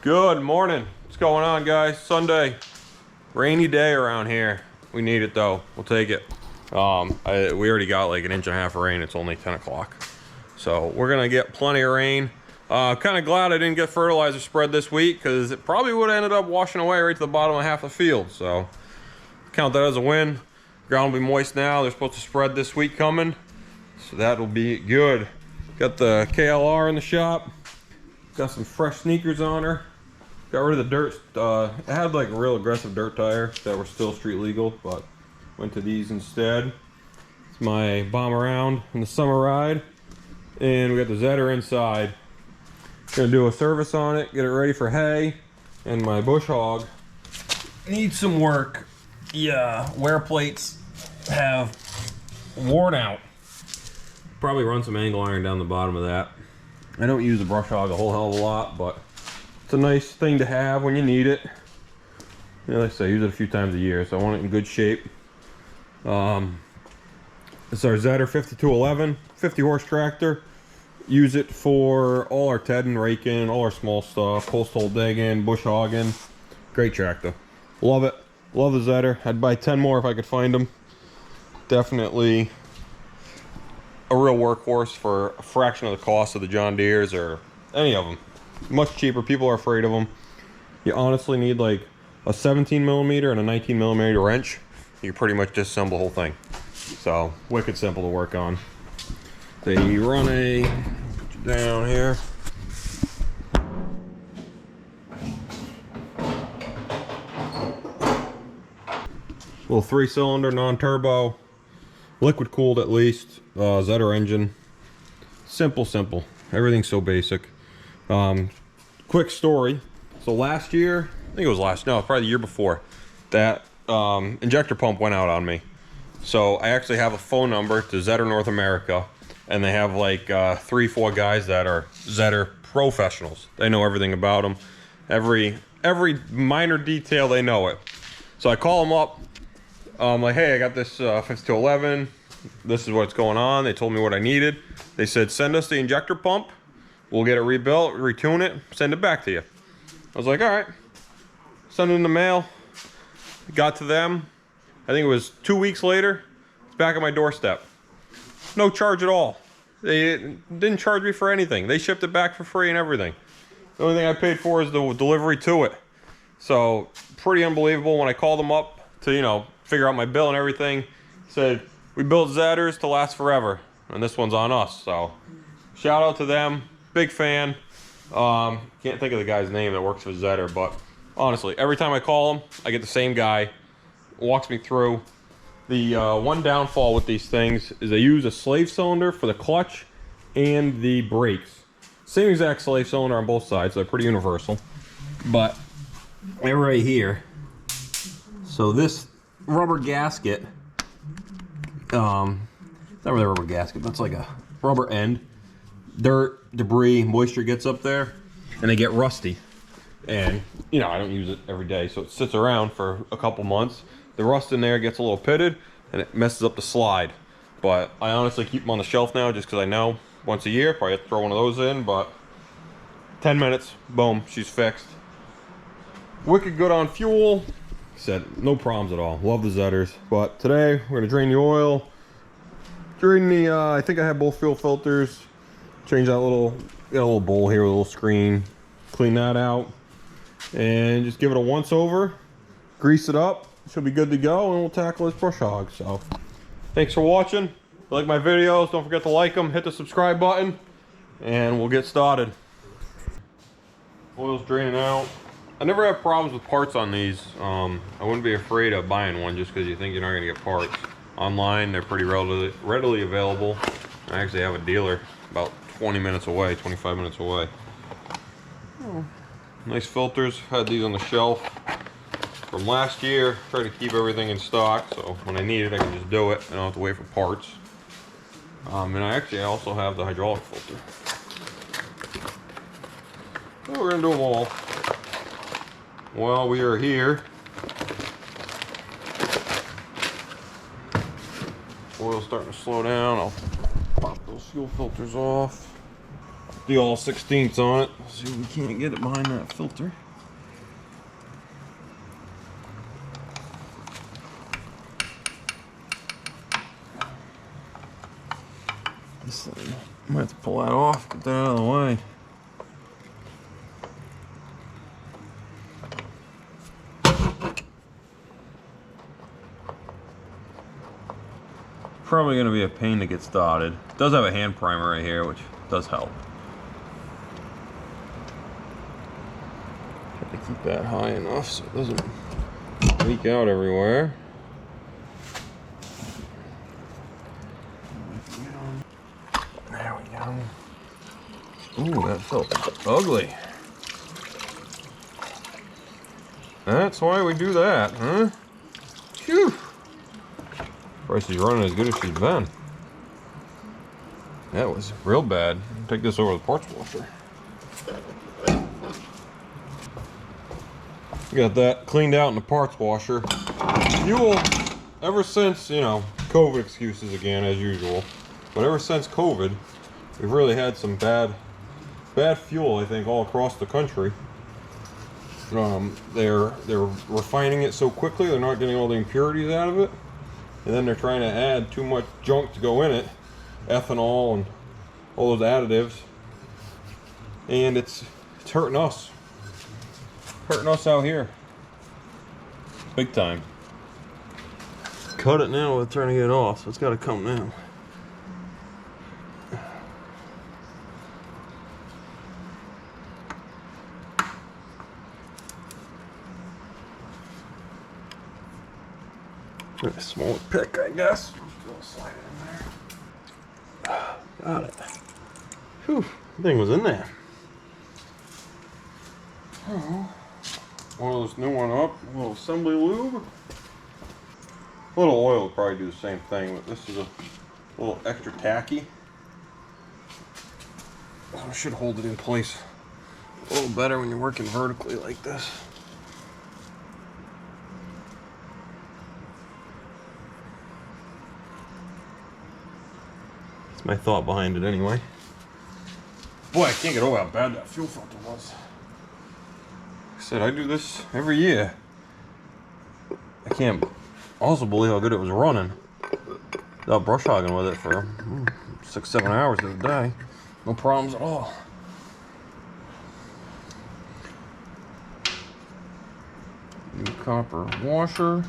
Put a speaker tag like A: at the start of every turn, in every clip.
A: Good morning. What's going on, guys? Sunday. Rainy day around here. We need it though. We'll take it. We already got like an inch and a half of rain. It's only 10 o'clock. So we're gonna get plenty of rain. Kind of glad I didn't get fertilizer spread this week because it probably would have ended up washing away right to the bottom of half the field. So count that as a win. Ground will be moist now. They're supposed to spread this week coming. So that'll be good. Got the KLR in the shop. Got some fresh sneakers on her. Got rid of the dirt. It had like a real aggressive dirt tire that were still street legal, but went to these instead. It's my bomb around in the summer ride. And we got the zetor inside. Gonna do a service on it, get it ready for hay. And my bush hog needs some work. Yeah, wear plates have worn out. Probably run some angle iron down the bottom of that. I don't use the brush hog a whole hell of a lot, but it's a nice thing to have when you need it. You know, like I say, I use it a few times a year, so I want it in good shape. It's our zetor 5211, 50 horse tractor. Use it for all our tedding, raking, all our small stuff, post hole digging, bush hogging. Great tractor. Love it. Love the zetor. I'd buy 10 more if I could find them. Definitely a real workhorse for a fraction of the cost of the John Deeres or any of them. Much cheaper. People are afraid of them. You honestly need like a 17 millimeter and a 19 millimeter wrench. You pretty much disassemble the whole thing. So wicked simple to work on. They run a down here. Little 3-cylinder, non-turbo, liquid cooled at least. Zetor engine. Simple. Everything's so basic. Quick story. So last year, I think it was probably the year before, that injector pump went out on me. So I actually have a phone number to Zetor North America, and they have like 3-4 guys that are Zetor professionals. They know everything about them. Every minor detail, they know it. So I call them up. I'm like, hey, I got this 5211. This is what's going on. They told me what I needed. They said, send us the injector pump. We'll get it rebuilt, retune it, send it back to you. I was like, all right. Send it in the mail. Got to them. I think it was 2 weeks later. It's back at my doorstep. No charge at all. They didn't charge me for anything. They shipped it back for free and everything. The only thing I paid for is the delivery to it. So pretty unbelievable. When I called them up to, you know, figure out my bill and everything, said, we built Zetors to last forever, and this one's on us. So shout out to them. Big fan. Can't think of the guy's name that works for Zetor, but honestly, every time I call him, I get the same guy. Walks me through. The one downfall with these things is they use a slave cylinder for the clutch and the brakes. Same exact slave cylinder on both sides, so they're pretty universal. But they're right here. So this rubber gasket, not really a rubber gasket, that's like a rubber end. Dirt, debris, moisture gets up there, and they get rusty. And, you know, I don't use it every day, so it sits around for a couple months. The rust in there gets a little pitted, and it messes up the slide. But I honestly keep them on the shelf now just because I know once a year, probably have to throw one of those in, but 10 minutes, boom, she's fixed. Wicked good on fuel. Said no problems at all. Love the Zetors. But today we're gonna drain the oil, drain the I think I have both fuel filters, change that got a little bowl here with a little screen, clean that out, and just give it a once over, grease it up, should be good to go, and we'll tackle this brush hog. So thanks for watching. If you like my videos, don't forget to like them, hit the subscribe button, and we'll get started. Oil's draining out. I never have problems with parts on these. I wouldn't be afraid of buying one just because you think you're not going to get parts. Online, they're pretty readily available. I actually have a dealer about 20 minutes away, 25 minutes away. Oh, nice filters. Had these on the shelf from last year. Try to keep everything in stock, so when I need it, I can just do it. I don't have to wait for parts. And I also have the hydraulic filter. So we're going to do them all. While we are here, oil's starting to slow down. I'll pop those fuel filters off. the all 16ths on it. See if we can't get it behind that filter. This thing, I might have to pull that off, get that out of the way. Probably going to be a pain to get started. It does have a hand primer right here, which does help. Try to keep that high enough so it doesn't leak out everywhere. There we go. Ooh, that felt ugly. That's why we do that, huh? Phew. Price is running as good as she's been. That was real bad. Take this over the parts washer. Got that cleaned out in the parts washer. Fuel, ever since, you know, COVID excuses again as usual, but ever since COVID, we've really had some bad fuel, I think, all across the country. They're refining it so quickly, they're not getting all the impurities out of it. And then they're trying to add too much junk to go in it, ethanol and all those additives, and it's hurting us out here, big time. Cut it now with trying to get it off, so it's got to come now. A smaller pick, I guess. Slide it in there. Got it. Whew, the thing was in there. Oh, one of those new one up, a little assembly lube. A little oil would probably do the same thing, but this is a little extra tacky. I should hold it in place a little better when you're working vertically like this. My thought behind it anyway. Boy, I can't get over how bad that fuel filter was. Like I said, I do this every year. I can't also believe how good it was running without brush hogging with it for 6-7 hours a day. No problems at all. New copper washer.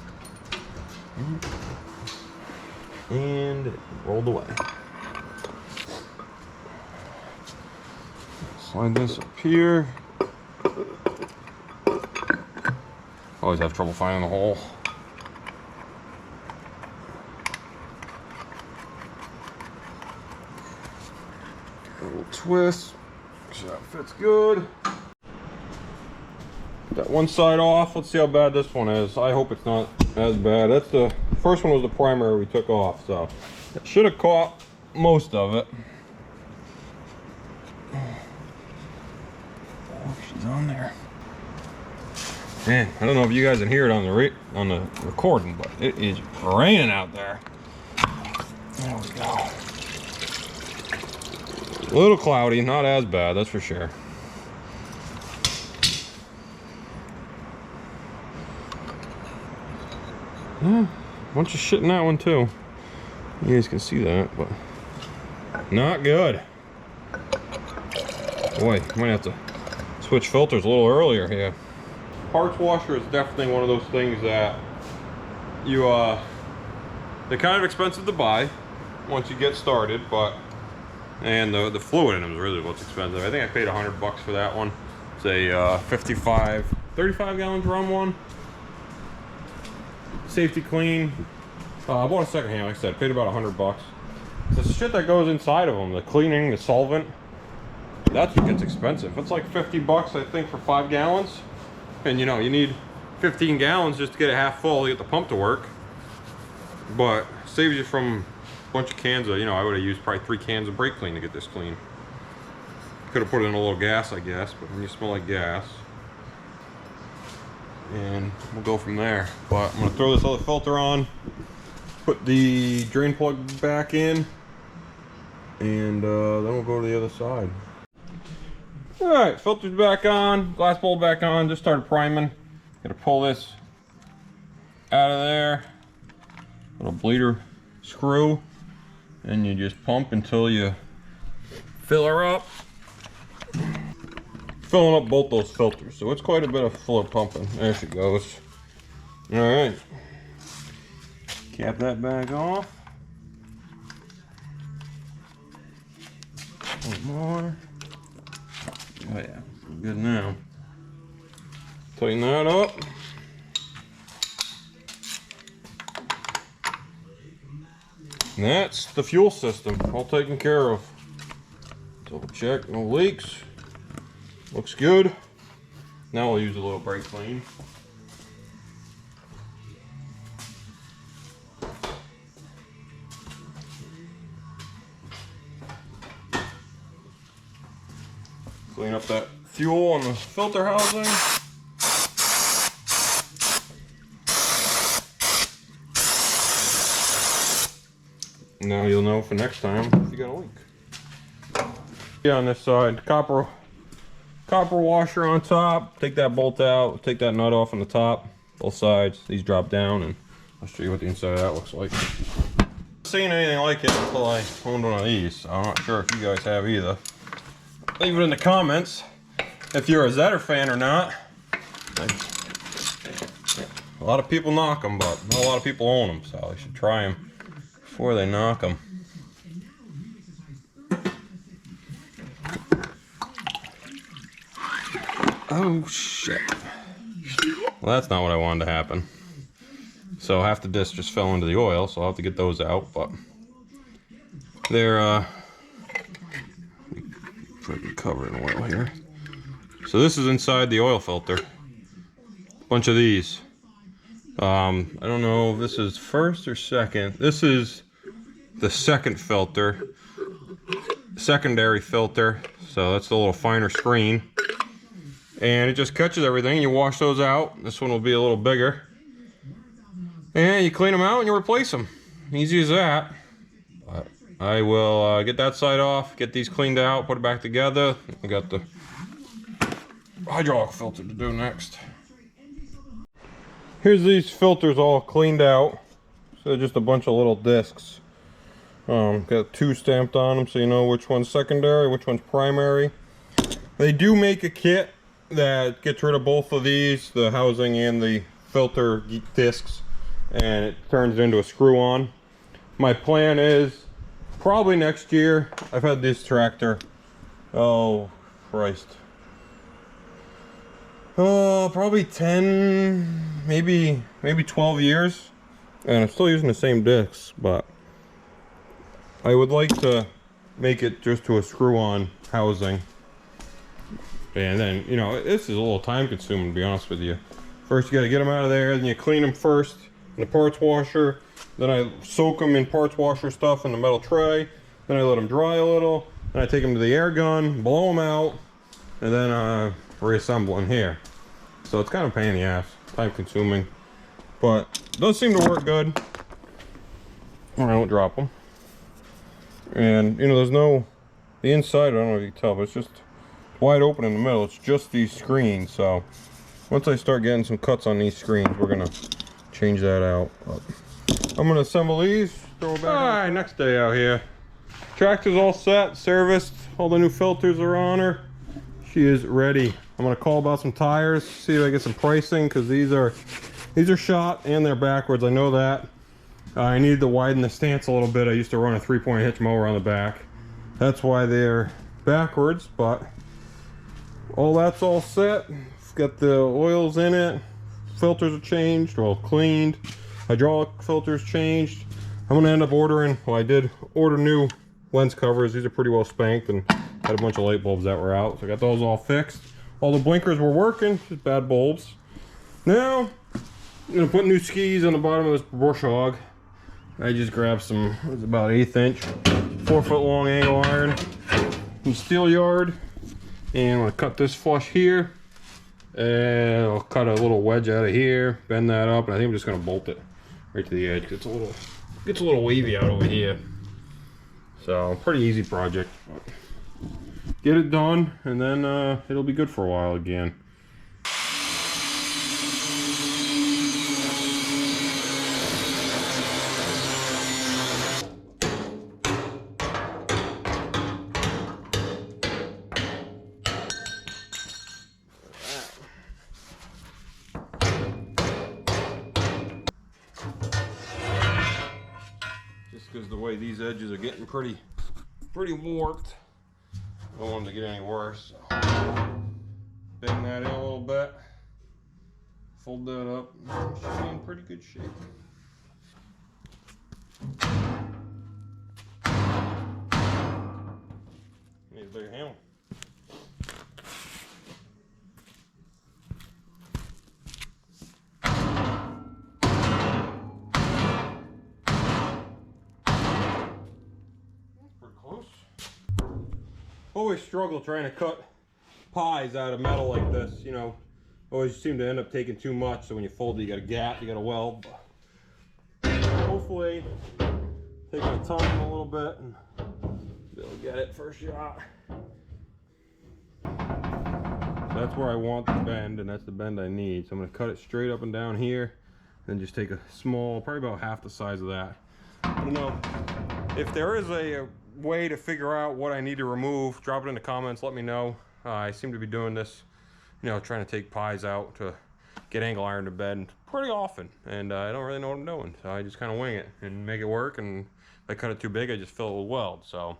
A: And it rolled away. Slide this up here. Always have trouble finding the hole. A little twist. Make sure that fits good. Got one side off. Let's see how bad this one is. I hope it's not as bad. That's the first one was the primer we took off, so it should have caught most of it. She's on there. Man, I don't know if you guys can hear it on the recording, but it is raining out there. There we go. A little cloudy, not as bad, that's for sure. Yeah, bunch of shit in that one too. You guys can see that, but not good. Boy, might have to switch filters a little earlier here. Parts washer is definitely one of those things that you they're kind of expensive to buy once you get started, but the fluid in them is really what's expensive. I think I paid $100 for that one. It's a 35 gallon drum one. Safety clean. I bought a second hand, like I said, paid about $100. The shit that goes inside of them, the cleaning, the solvent, that's what gets expensive. It's like $50, I think, for 5 gallons. And you know, you need 15 gallons just to get it half full to get the pump to work. But saves you from a bunch of cans of, you know, I would have used probably 3 cans of brake clean to get this clean. Could have put in a little gas, I guess, but when you smell like gas. And we'll go from there. But I'm gonna throw this other filter on, put the drain plug back in, and then we'll go to the other side. Alright, filter's back on, glass bowl back on, just started priming. Gotta pull this out of there. Little bleeder screw. And you just pump until you fill her up. Filling up both those filters, so it's quite a bit of fluid pumping. There she goes. Alright. Cap that bag off. One more. Oh yeah, good now. Tighten that up. And that's the fuel system, all taken care of. Double check, no leaks. Looks good. Now we'll use a little brake clean. Clean up that fuel on the filter housing. Now you'll know for next time if you got a leak. Yeah, on this side, copper washer on top. Take that bolt out, take that nut off on the top, both sides. These drop down, and I'll show you what the inside of that looks like. Seen anything like it until I owned one of these, so I'm not sure if you guys have either. Leave it in the comments if you're a Zetor fan or not. A lot of people knock them, but not a lot of people own them, so you should try them before they knock them. Oh shit. Well, that's not what I wanted to happen. So half the disc just fell into the oil, so I'll have to get those out, but they're freaking covered in oil here. So this is inside the oil filter. A bunch of these. I don't know if this is first or second. This is the second filter. Secondary filter. So that's the little finer screen. And it just catches everything. You wash those out. This one will be a little bigger. And you clean them out and you replace them. Easy as that. But I will get that side off, get these cleaned out, put it back together. I got the hydraulic filter to do next. Here's these filters all cleaned out. So just a bunch of little discs. Got 2 stamped on them so you know which one's secondary, which one's primary. They do make a kit that gets rid of both of these, the housing and the filter discs, and it turns it into a screw-on. My plan is probably next year. I've had this tractor, oh Christ, probably 10, maybe 12 years, and I'm still using the same discs, but I would like to make it just to a screw-on housing. And then, you know, this is a little time consuming, to be honest with you. First you gotta get them out of there, then you clean them first in the parts washer, then I soak them in parts washer stuff in the metal tray, then I let them dry a little, then I take them to the air gun, blow them out, and then reassemble in here. So it's kind of a pain in the ass, time consuming, but it does seem to work good. I won't drop them. And, you know, there's no, the inside, I don't know if you can tell, but it's just wide open in the middle. It's just these screens, so once I start getting some cuts on these screens, we're gonna change that out. But I'm gonna assemble these, throw it back. All right, next day out here. Tractor's all set, serviced, all the new filters are on her. She is ready. I'm gonna call about some tires, see if I get some pricing, because these are shot and they're backwards. I know that. I need to widen the stance a little bit. I used to run a 3-point hitch mower on the back. That's why they're backwards, but all that's all set. It's got the oils in it. Filters are changed, well cleaned. Hydraulic filters changed. I'm gonna end up ordering, well, I did order new lens covers. These are pretty well spanked, and had a bunch of light bulbs that were out. So I got those all fixed. All the blinkers were working, just bad bulbs. Now, I'm gonna put new skis on the bottom of this bush hog. I just grabbed some, it's about 1/8 inch, 4-foot long angle iron from steel yard. And I'm gonna cut this flush here, and I'll cut a little wedge out of here, bend that up, and I think I'm just gonna bolt it right to the edge. It's a little wavy out over here. So pretty easy project. get it done, and then it'll be good for a while again. Just because the way these edges are getting pretty warped, I don't want them to get any worse. So bend that in a little bit, fold that up, and it should be in pretty good shape. Need a bigger handle. Pretty close. Always struggle trying to cut pies out of metal like this, you know. Always seem to end up taking too much, so when you fold it, you got a gap, you got a weld. Hopefully, taking the time a little bit and be able to get it first shot. That's where I want the bend, and that's the bend I need. So I'm going to cut it straight up and down here, and just take a small, probably about half the size of that. I don't know if there is a way to figure out what I need to remove. Drop it in the comments, let me know. I seem to be doing this, you know, trying to take pies out to get angle iron to bed pretty often, and I don't really know what I'm doing, so I just kind of wing it and make it work. And if I cut it too big, I just fill it with weld. So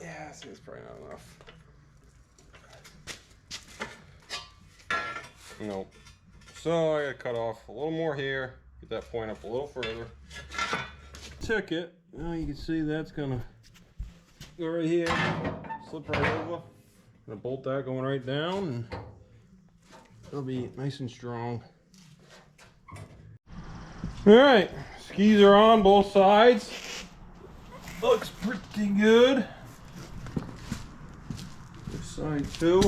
A: yeah, I think it's probably not enough. Nope. So I gotta cut off a little more here, get that point up a little further. Took it. Now you can see that's gonna go right here, slip right over. Gonna bolt that going right down, and it'll be nice and strong. All right, skis are on both sides. Looks pretty good. This side too.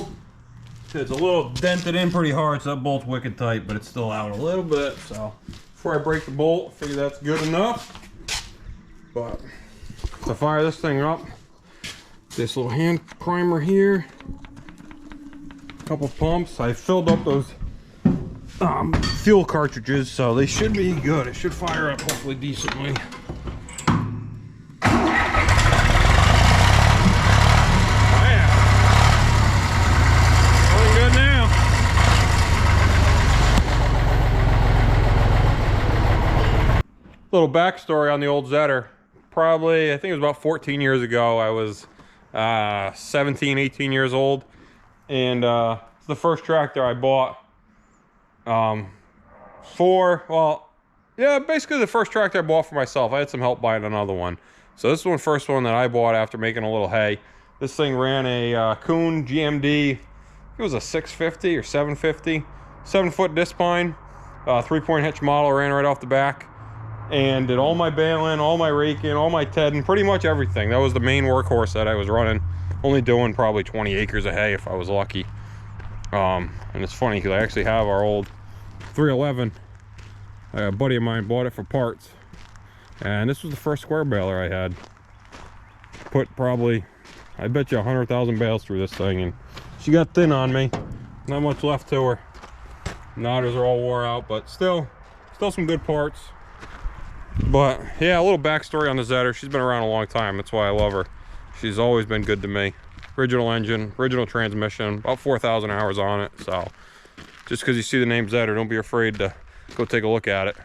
A: It's a little dented in pretty hard, so that bolt's wicked tight, but it's still out a little bit. So before I break the bolt, I figure that's good enough. But to fire this thing up, this little hand primer here, a couple pumps. I filled up those fuel cartridges, so they should be good. It should fire up hopefully decently. Little backstory on the old Zetor. Probably, I think it was about 14 years ago. I was 17, 18 years old. And it's the first tractor I bought basically the first tractor I bought for myself. I had some help buying another one. So this is the first one that I bought after making a little hay. This thing ran a Kuhn GMD. It was a 650 or 750. 7-foot disc spine. 3-point hitch model, ran right off the back. And did all my baling, all my raking, all my tedding, pretty much everything. That was the main workhorse that I was running. Only doing probably 20 acres of hay if I was lucky. And it's funny because I actually have our old 311. A buddy of mine bought it for parts. And this was the first square baler I had. Put probably, I bet you 100,000 bales through this thing. And she got thin on me. Not much left to her. Knotters are all wore out, but still some good parts. But yeah, a little backstory on the Zetor. She's been around a long time. That's why I love her. She's always been good to me. Original engine, original transmission, about 4,000 hours on it. So just because you see the name Zetor, don't be afraid to go take a look at it.